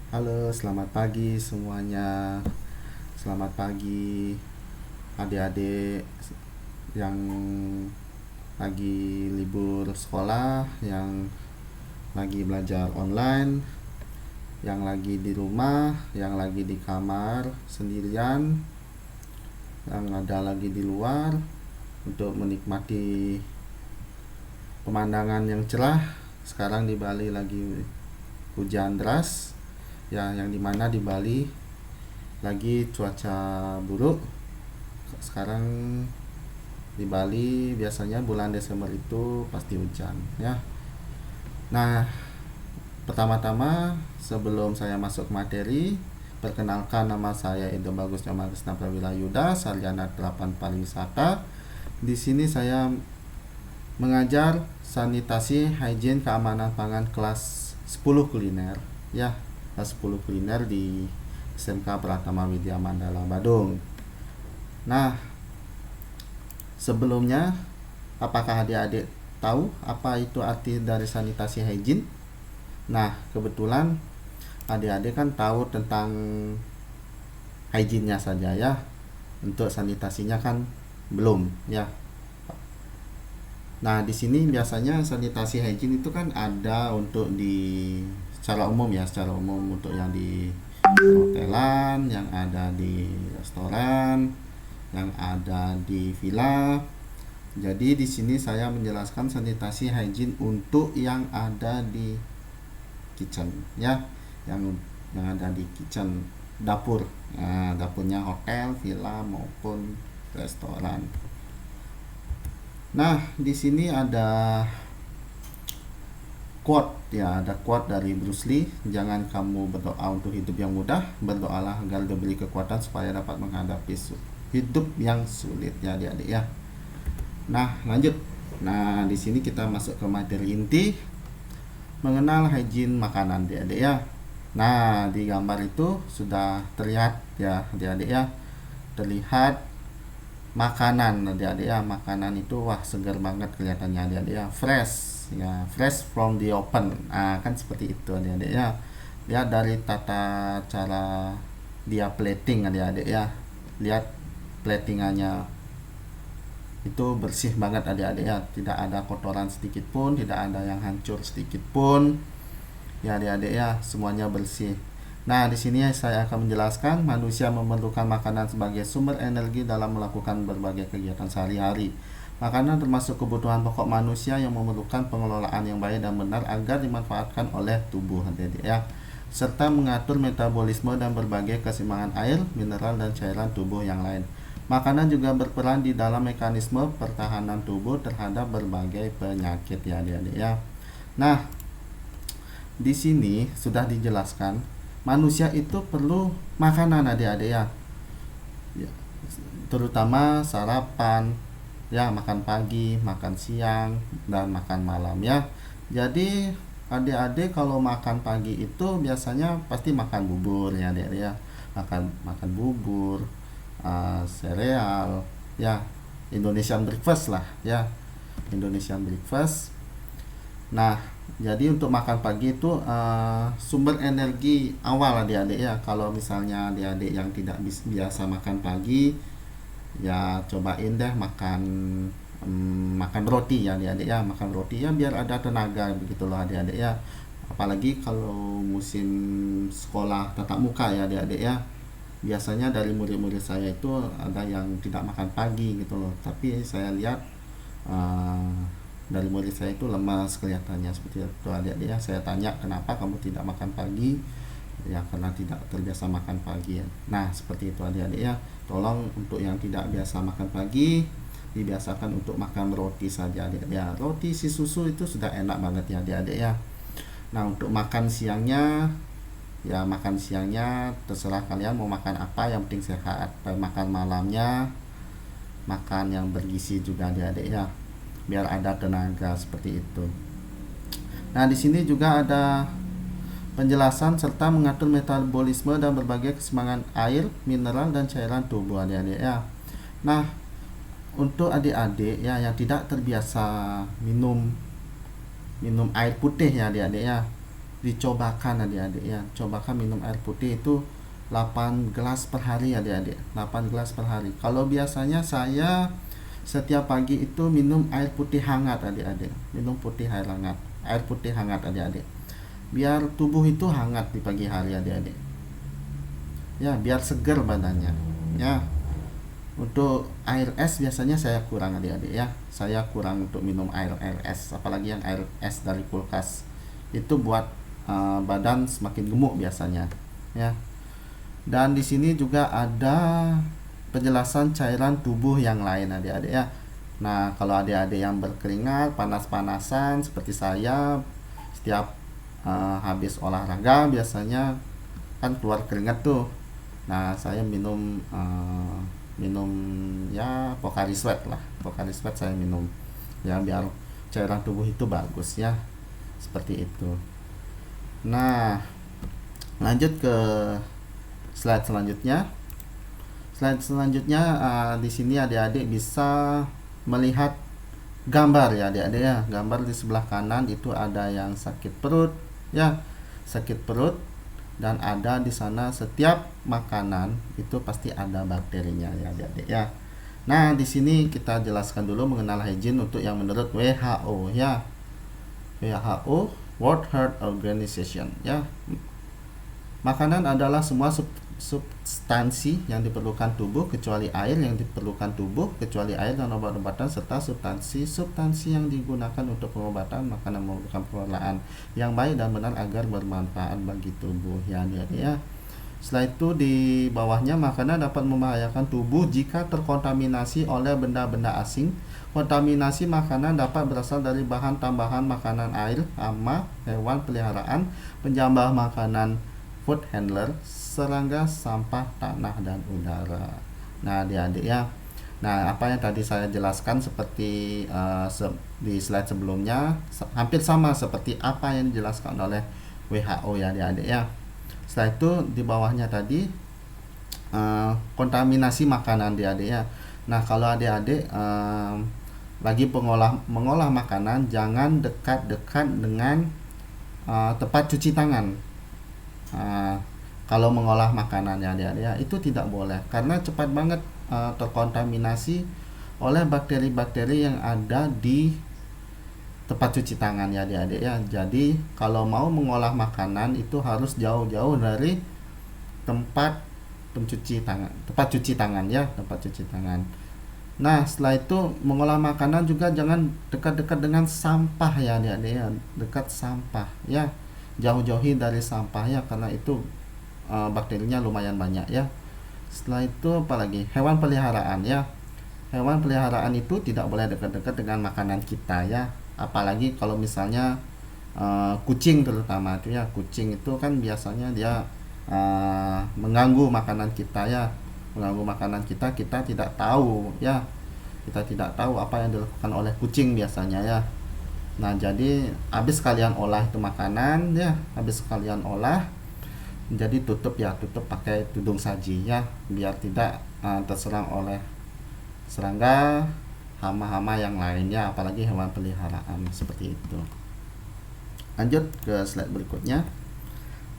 Halo, selamat pagi semuanya. Selamat pagi adik-adik yang lagi libur sekolah, yang lagi belajar online, yang lagi di rumah, yang lagi di kamar sendirian, yang ada lagi di luar untuk menikmati pemandangan yang cerah. Sekarang di Bali lagi hujan deras, ya, yang dimana di Bali lagi cuaca buruk. Sekarang di Bali biasanya bulan Desember itu pasti hujan, ya. Nah, pertama-tama sebelum saya masuk materi, perkenalkan, nama saya Edo Bagus Jamal Prawira Yuda, sarjana 8 pariwisata. Di sini saya mengajar sanitasi, hygiene, keamanan pangan kelas 10 kuliner, ya, kelas 10 kuliner di SMK Pratama Widya Mandala Badung. Nah, sebelumnya, apakah adik-adik tahu apa itu arti dari sanitasi hygiene? Nah, kebetulan adik-adik kan tahu tentang hygiene-nya saja, ya. Untuk sanitasinya kan belum, ya. Nah, di sini biasanya sanitasi hygiene itu kan ada untuk di secara umum, ya, secara umum untuk yang di hotelan, yang ada di restoran, yang ada di villa. Jadi di sini saya menjelaskan sanitasi hygiene untuk yang ada di kitchen, ya, yang ada di kitchen, dapur. Nah, dapurnya hotel, villa maupun restoran. Nah, di sini ada quote, ya, ada quote dari Bruce Lee. Jangan kamu berdoa untuk hidup yang mudah, berdoalah agar diberi kekuatan supaya dapat menghadapi hidup yang sulit, ya adik-adik, ya. Nah, lanjut. Nah, di sini kita masuk ke materi inti, mengenal hygiene makanan, adik-adik, ya. Nah, di gambar itu sudah terlihat, ya adik-adik, ya. Terlihat makanan, adik-adik, ya. Makanan itu wah segar banget kelihatannya, adik-adik, ya. Fresh, ya, fresh from the open. Nah, kan seperti itu, adik-adik, ya. Lihat dari tata cara dia plating, adik-adik, ya. Lihat platingannya itu bersih banget, adik-adik, ya. Tidak ada kotoran sedikit pun, tidak ada yang hancur sedikit pun, ya adik-adik, ya. Semuanya bersih. Nah, di sini saya akan menjelaskan manusia memerlukan makanan sebagai sumber energi dalam melakukan berbagai kegiatan sehari-hari. Makanan termasuk kebutuhan pokok manusia yang memerlukan pengelolaan yang baik dan benar agar dimanfaatkan oleh tubuh, adik-adik, ya, serta mengatur metabolisme dan berbagai keseimbangan air, mineral, dan cairan tubuh yang lain. Makanan juga berperan di dalam mekanisme pertahanan tubuh terhadap berbagai penyakit, ya adik-adik, ya. Nah, di sini sudah dijelaskan manusia itu perlu makanan, adik-adik, ya. Ya, terutama sarapan, ya, makan pagi, makan siang, dan makan malam, ya. Jadi adik-adik kalau makan pagi itu biasanya pasti makan bubur, ya adik-adik, ya. Makan makan bubur, sereal, ya, Indonesian breakfast lah, ya, Indonesian breakfast. Nah, jadi untuk makan pagi itu sumber energi awal, adik-adik, ya. Kalau misalnya adik-adik yang tidak biasa makan pagi, ya cobain deh makan makan roti, ya adik-adik, ya. Makan roti, ya, biar ada tenaga begitu loh, adik-adik, ya. Apalagi kalau musim sekolah tatap muka, ya adik-adik, ya. Biasanya dari murid-murid saya itu ada yang tidak makan pagi gitu loh, tapi saya lihat uh, dari murid saya itu lemas kelihatannya seperti itu, adik-adik, ya. Saya tanya, kenapa kamu tidak makan pagi? Ya, karena tidak terbiasa makan pagi, ya. Nah, seperti itu, adik-adik, ya. Tolong untuk yang tidak biasa makan pagi, dibiasakan untuk makan roti saja, adik-adik, ya. Roti isi susu itu sudah enak banget, ya adik-adik, ya. Nah, untuk makan siangnya, ya makan siangnya terserah kalian mau makan apa, yang penting sehat. Makan malamnya makan yang bergizi juga, adik-adik, ya, biar ada tenaga seperti itu. Nah, di sini juga ada penjelasan serta mengatur metabolisme dan berbagai keseimbangan air, mineral, dan cairan tubuh, adik-adik, ya. Nah, untuk adik-adik, ya, yang tidak terbiasa minum air putih, ya adik-adik, ya. dicobakan adik-adik ya. Cobakan minum air putih itu 8 gelas per hari adik-adik. 8 gelas per hari. Kalau biasanya saya setiap pagi itu minum air putih hangat adik-adik. Minum putih air hangat. Air putih hangat adik-adik. Biar tubuh itu hangat di pagi hari adik-adik. Ya, biar seger badannya. Ya. Untuk air es biasanya saya kurang adik-adik ya. Saya kurang untuk minum air es, apalagi yang air es dari kulkas. Itu buat badan semakin gemuk biasanya ya. Dan di sini juga ada penjelasan cairan tubuh yang lain adik-adik ya. Nah, kalau adik-adik yang berkeringat, panas-panasan seperti saya, setiap habis olahraga biasanya kan keluar keringat tuh. Nah, saya minum ya Pocari Sweat lah. Pocari Sweat saya minum ya, biar cairan tubuh itu bagus ya, seperti itu. Nah, lanjut ke slide selanjutnya. Di sini adik-adik bisa melihat gambar ya adik-adik ya. Gambar di sebelah kanan itu ada yang sakit perut ya, sakit perut. Dan ada di sana setiap makanan itu pasti ada bakterinya ya adik-adik ya. Nah, di sini kita jelaskan dulu mengenal hygiene untuk yang menurut WHO ya. WHO, World Health Organization ya. Makanan adalah semua substansi yang diperlukan tubuh kecuali air yang diperlukan tubuh, kecuali air dan obat-obatan serta substansi yang digunakan untuk pengobatan. Makanan merupakan pengelolaan yang baik dan benar agar bermanfaat bagi tubuh ya ya. Setelah itu di bawahnya, makanan dapat membahayakan tubuh jika terkontaminasi oleh benda-benda asing. Kontaminasi makanan dapat berasal dari bahan tambahan makanan, air, hama, hewan peliharaan, penjambah makanan, food handler, serangga, sampah, tanah, dan udara. Nah, adik-adik ya. Nah, apa yang tadi saya jelaskan seperti di slide sebelumnya, hampir sama seperti apa yang dijelaskan oleh WHO ya adik-adik ya. Setelah itu di bawahnya tadi kontaminasi makanan adik-adik ya. Nah, kalau adik-adik lagi mengolah makanan, jangan dekat-dekat dengan tempat cuci tangan. Kalau mengolah makanan ya adik-adik ya, itu tidak boleh karena cepat banget terkontaminasi oleh bakteri-bakteri yang ada di tempat cuci tangan ya adik-adik ya. Jadi kalau mau mengolah makanan itu harus jauh-jauh dari tempat cuci tangan ya, tempat cuci tangan. Nah, setelah itu mengolah makanan juga jangan dekat-dekat dengan sampah ya adik-adik ya, dekat sampah ya, jauh-jauhi dari sampah ya, karena itu bakterinya lumayan banyak ya. Setelah itu apalagi hewan peliharaan ya. Hewan peliharaan itu tidak boleh dekat-dekat dengan makanan kita ya. Apalagi kalau misalnya kucing terutama itu ya. Kucing itu kan biasanya dia mengganggu makanan kita ya. Mengganggu makanan kita tidak tahu ya. Kita tidak tahu apa yang dilakukan oleh kucing biasanya ya. Nah, jadi habis kalian olah itu makanan ya, habis kalian olah, jadi tutup pakai tudung saji ya, biar tidak terserang oleh serangga, hama-hama yang lainnya, apalagi hewan peliharaan seperti itu. Lanjut ke slide berikutnya.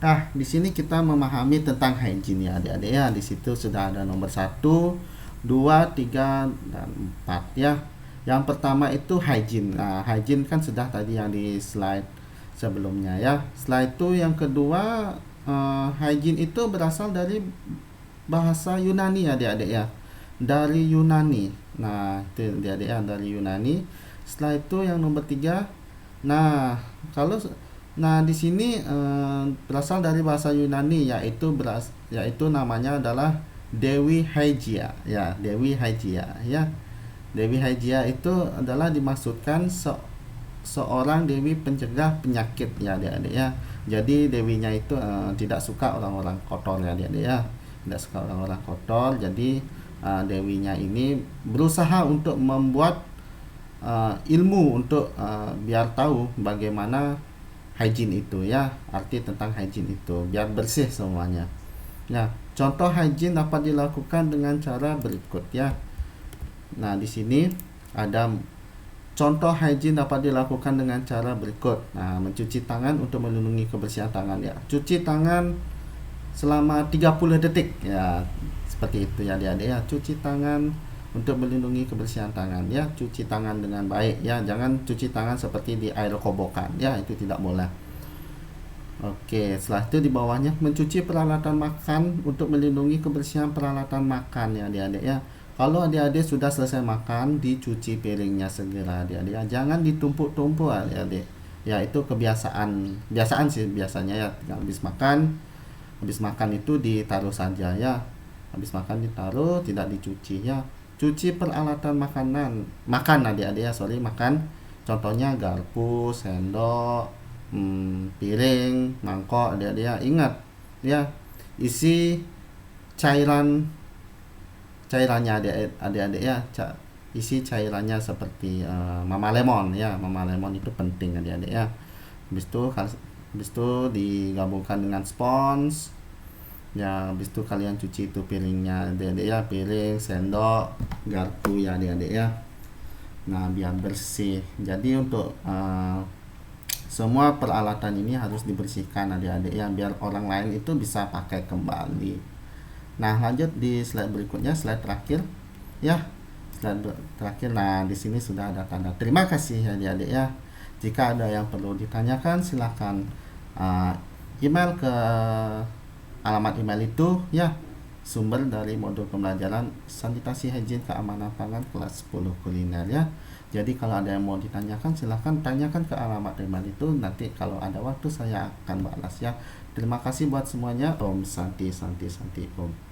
Nah, di sini kita memahami tentang hygiene ya adik-adik ya. Di situ sudah ada nomor 1, 2, 3, dan 4 ya. Yang pertama itu hygiene. Nah, hygiene kan sudah tadi yang di slide sebelumnya ya. Setelah itu yang kedua, hygiene itu berasal dari bahasa Yunani ya adik-adik ya. Dari Yunani. Nah, itu adik-adik ya, dari Yunani. Setelah itu yang nomor 3. Nah, di sini berasal dari bahasa Yunani, yaitu namanya adalah Dewi Hygeia ya, Dewi Hygeia ya. Dewi Hygeia itu adalah dimaksudkan seorang dewi pencegah penyakit ya adik-adik ya. Jadi dewinya itu tidak suka orang-orang kotor ya adik-adik ya. Tidak suka orang-orang kotor. Jadi dewinya ini berusaha untuk membuat ilmu untuk biar tahu bagaimana hygiene itu ya, arti tentang hygiene itu, biar bersih semuanya. Nah, contoh hygiene dapat dilakukan dengan cara berikut ya. Nah, di sini ada Contoh hygiene dapat dilakukan dengan cara berikut. Nah, mencuci tangan untuk melindungi kebersihan tangan ya. Cuci tangan selama 30 detik ya. Seperti itu ya adik-adik ya. Cuci tangan untuk melindungi kebersihan tangan ya. Cuci tangan dengan baik ya. Jangan cuci tangan seperti di air kobokan ya. Itu tidak boleh. Oke, setelah itu di bawahnya mencuci peralatan makan untuk melindungi kebersihan peralatan makan ya adik-adik ya. Kalau adik-adik sudah selesai makan, dicuci piringnya segera adik-adik ya. Jangan ditumpuk-tumpuk adik-adik. Ya itu biasaan sih biasanya ya. Habis makan itu ditaruh saja ya. Habis makan ditaruh, tidak dicuci ya. Cuci peralatan makan adik-adik ya, makan. Contohnya garpu, sendok, piring, mangkok adik-adik ya. Ingat ya, isi cairannya adik-adik ya. Isi cairannya seperti mama lemon ya. Mama lemon itu penting adik-adik ya. Habis itu digabungkan dengan spons ya. Habis itu kalian cuci itu piringnya adik-adik ya. Piring, sendok, garpu ya adik-adik ya. Nah, biar bersih. Jadi untuk semua peralatan ini harus dibersihkan adik-adik ya, biar orang lain itu bisa pakai kembali. Nah, lanjut di slide berikutnya, slide terakhir ya. Slide terakhir. Nah, di sini sudah ada tanda terima kasih adik-adik ya. Jika ada yang perlu ditanyakan, silakan email ke alamat email itu ya. Sumber dari modul pembelajaran sanitasi hygiene keamanan pangan kelas 10 kuliner ya. Jadi kalau ada yang mau ditanyakan, silahkan tanyakan ke alamat email itu. Nanti kalau ada waktu saya akan balas ya. Terima kasih buat semuanya. Om Santi Santi Santi Om.